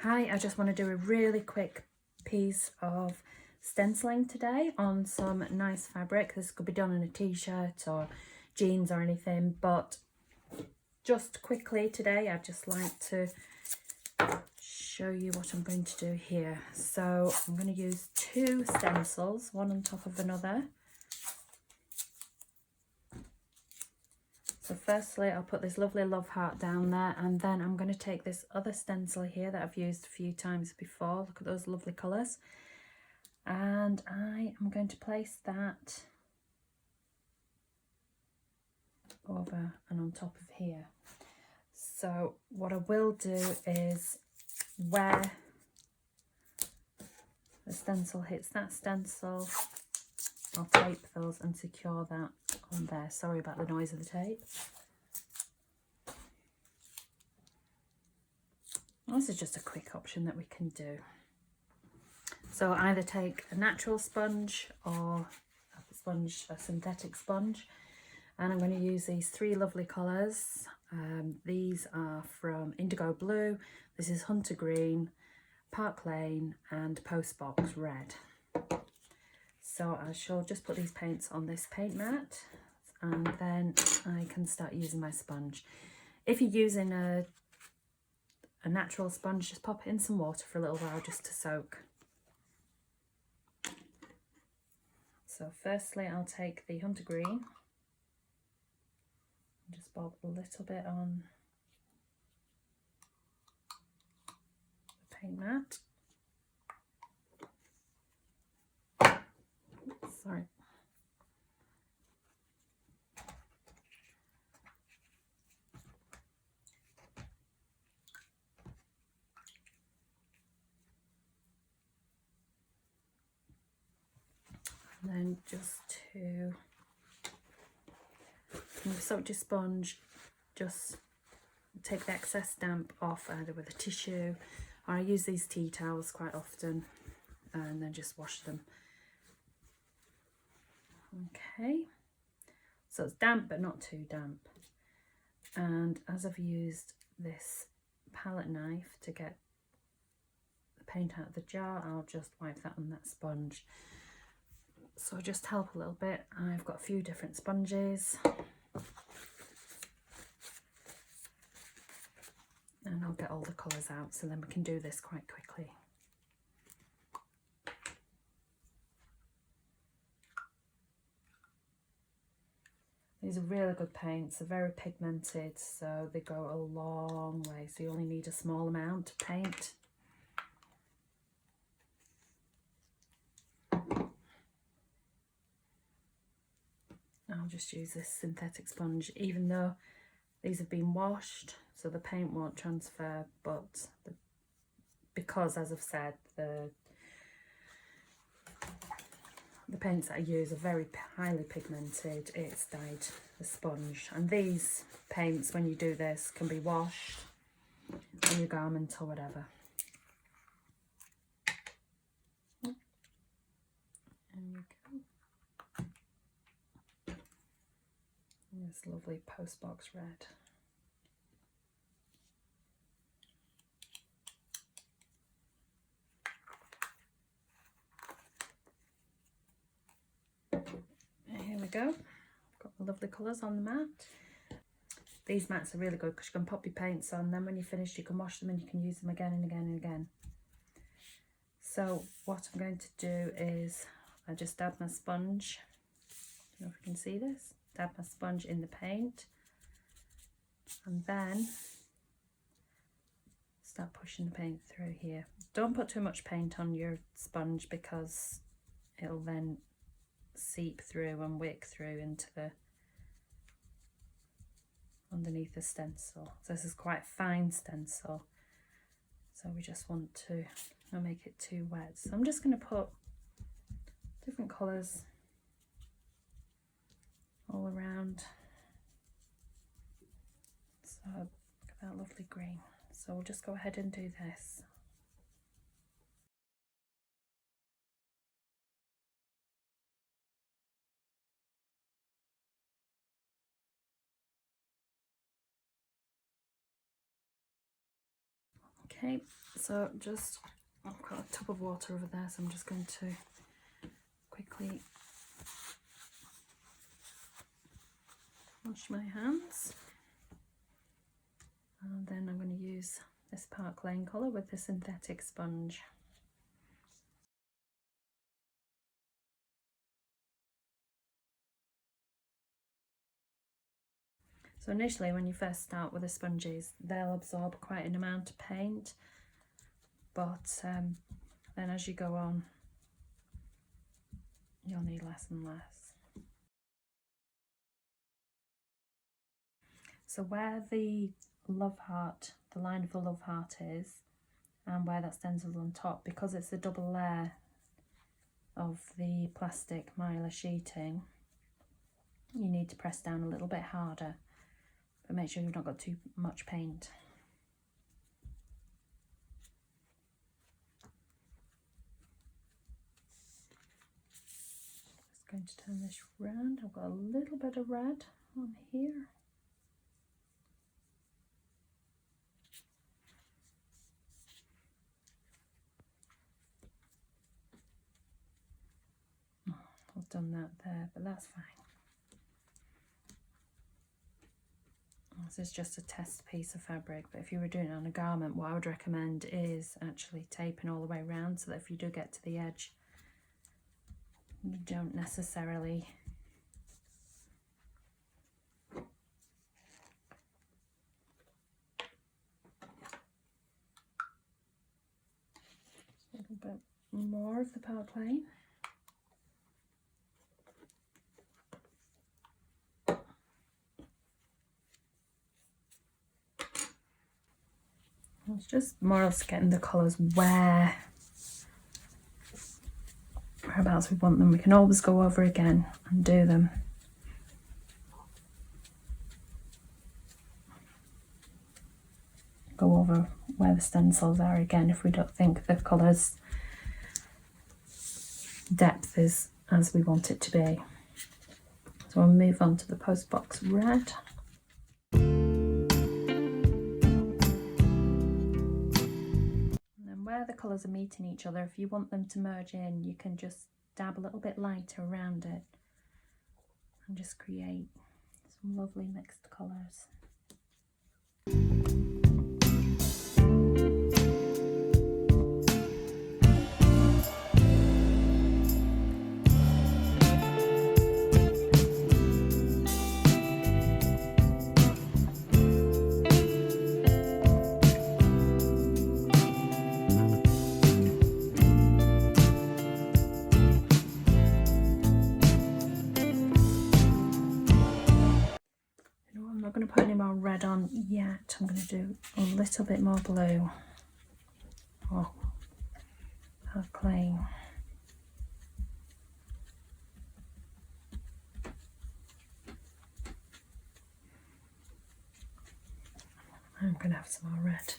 Hi, I just want to do a really quick piece of stenciling today on some nice fabric. This could be done on a t-shirt or jeans or anything, but just quickly today I'd just like to show you what I'm going to do here. So I'm going to use two stencils, one on top of another. So firstly I'll put this lovely love heart down there, and then I'm going to take this other stencil here that I've used a few times before. Look at those lovely colours. And I am going to place that over and on top of here. So what I will do is where the stencil hits that stencil, I'll tape those and secure that on there. Sorry about the noise of the tape. This is just a quick option that we can do. So either take a natural sponge or a synthetic sponge, and I'm going to use these three lovely colours. These are from Indigo Blue, this is Hunter Green, Park Lane and Postbox Red. So I shall just put these paints on this paint mat, and then I can start using my sponge. If you're using a natural sponge, just pop it in some water for a little while just to soak. So firstly I'll take the Hunter Green and just bob a little bit on the paint mat. Sorry. And then just to soak your sponge, just take the excess damp off either with a tissue, or I use these tea towels quite often, and then just wash them. Okay, so it's damp but not too damp. And as I've used this palette knife to get the paint out of the jar, I'll just wipe that on that sponge. So just help a little bit. I've got a few different sponges, and I'll get all the colours out so then we can do this quite quickly. These are really good paints, they're very pigmented, so they go a long way, so you only need a small amount of paint. I'll just use this synthetic sponge, even though these have been washed, so the paint won't transfer, but because, as I've said, the paints that I use are very highly pigmented, it's dyed the sponge. And these paints, when you do this, can be washed on your garment or whatever. There you go. And this lovely Postbox Red. Here we go. I've got the lovely colours on the mat. These mats are really good because you can pop your paints on, then when you're finished you can wash them and you can use them again and again and again. So what I'm going to do is I just dab my sponge, I don't know if you can see this, dab my sponge in the paint, and then start pushing the paint through here. Don't put too much paint on your sponge because it'll then seep through and wick through into the underneath the stencil. So this is quite fine stencil, so we just want to not make it too wet. So I'm just going to put different colours all around. So look at that lovely green. So we'll just go ahead and do this. Okay, so just, I've got a tub of water over there, so I'm just going to quickly wash my hands, and then I'm going to use this Park Lane colour with the synthetic sponge. So initially when you first start with the sponges, they'll absorb quite an amount of paint, but then as you go on, you'll need less and less. So where the love heart, the line of the love heart is, and where that stencil's on top, because it's a double layer of the plastic mylar sheeting, you need to press down a little bit harder, but make sure you've not got too much paint. Just going to turn this round. I've got a little bit of red on here. I've done that there, but that's fine. This is just a test piece of fabric, but if you were doing it on a garment, what I would recommend is actually taping all the way around, so that if you do get to the edge, you don't necessarily a little bit more of the Park Lane. It's just more or less getting the colours whereabouts we want them. We can always go over again and do them. Go over where the stencils are again if we don't think the colours depth is as we want it to be. So we'll move on to the Postbox Red. Where the colours are meeting each other, if you want them to merge in, you can just dab a little bit lighter around it and just create some lovely mixed colours. I'm not going to put any more red on yet. I'm going to do a little bit more blue. Oh, Park Lane. I'm going to have some more red.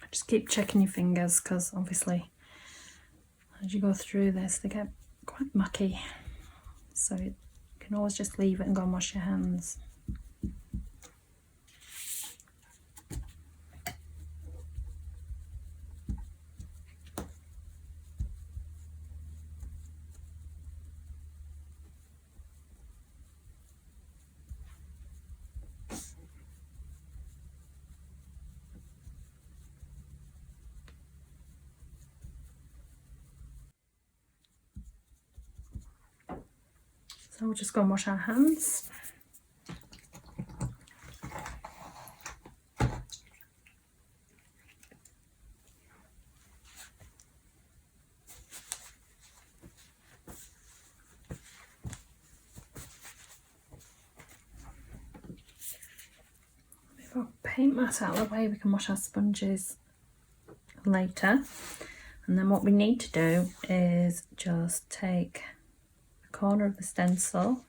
Just keep checking your fingers, because obviously as you go through this they get quite mucky, so you can always just leave it and go and wash your hands. So we'll just go and wash our hands. Move our paint mat out of the way, we can wash our sponges later. And then what we need to do is just take a corner of the stencil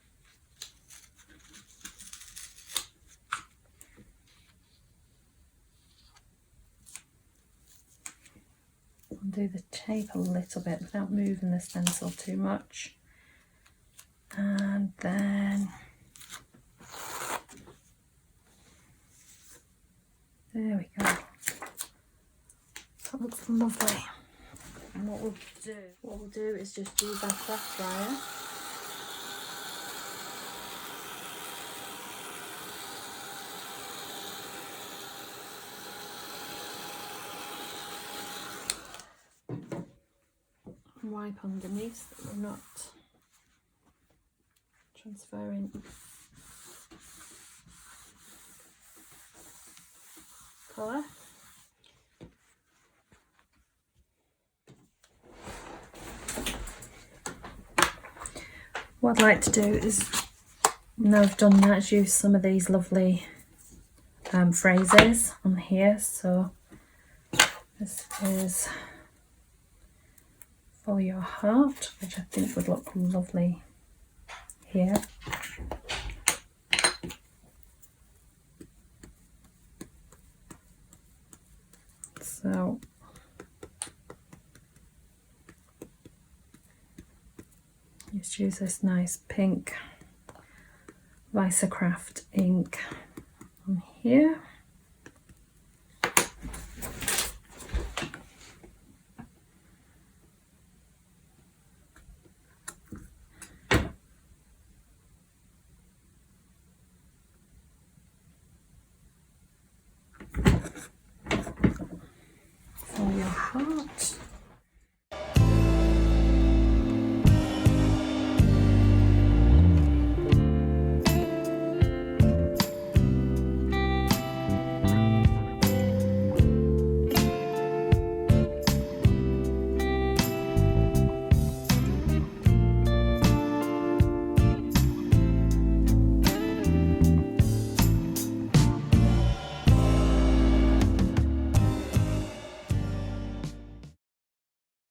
and do the tape a little bit without moving the stencil too much. And then there we go. That looks lovely. And what we'll do is just use our craft dryer. And wipe underneath so that we're not transferring colour. What I'd like to do is, now I've done that, is use some of these lovely phrases on here. So this is Follow Your Heart, which I think would look lovely here. So just use this nice pink Cre8ive ink on here.